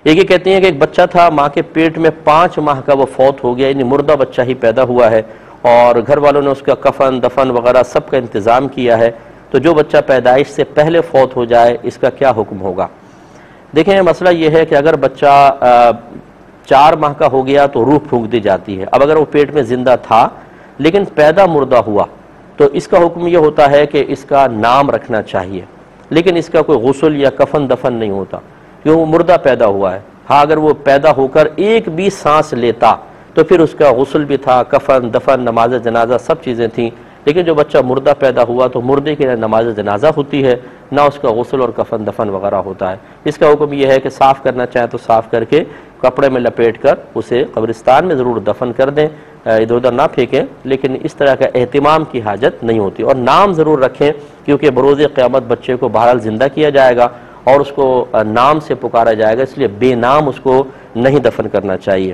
ایک یہ کہتی ہیں کہ ایک بچہ تھا، ماں کے پیٹ میں 5 ماہ کا وہ فوت ہو گیا، یعنی مردہ بچہ ہی پیدا ہوا ہے، اور گھر والوں نے اس کا کفن دفن وغیرہ سب کا انتظام کیا ہے، تو جو بچہ پیدائش سے پہلے فوت ہو جائے اس کا کیا حکم ہوگا؟ دیکھیں مسئلہ یہ ہے کہ اگر بچہ 4 ماہ کا ہو گیا تو روح پھونک دی جاتی ہے۔ اب اگر وہ پیٹ میں زندہ تھا لیکن پیدا مردہ ہوا تو اس کا حکم یہ ہوتا ہے کہ اس کا نام رکھنا چاہیے، لیکن اس کا کوئی غسل یا کفن دفن نہیں ہوتا کیوں وہ مردہ پیدا ہوا ہے۔ ہاں اگر وہ پیدا ہو کر ایک بھی سانس لیتا تو پھر اس کا غسل بھی تھا، کفن دفن نماز جنازہ سب چیزیں تھیں، لیکن جو بچہ مردہ پیدا ہوا تو مردے کی نہ نماز جنازہ ہوتی ہے نہ اس کا غسل اور کفن دفن وغیرہ ہوتا ہے۔ اس کا حکم یہ ہے کہ صاف کرنا چاہیں تو صاف کر کے کپڑے میں لپیٹ کر اسے قبرستان میں ضرور دفن کر دیں، ادھر ادھر نہ پھینکیں، لیکن اس طرح کا اہتمام کی حاجت نہیں ہوتی۔ اور نام ضرور رکھیں کیونکہ بروز قیامت بچے کو بہرحال زندہ کیا جائے گا اور اس کو نام سے پکارا جائے گا، اس لیے بے نام اس کو نہیں دفن کرنا چاہیے۔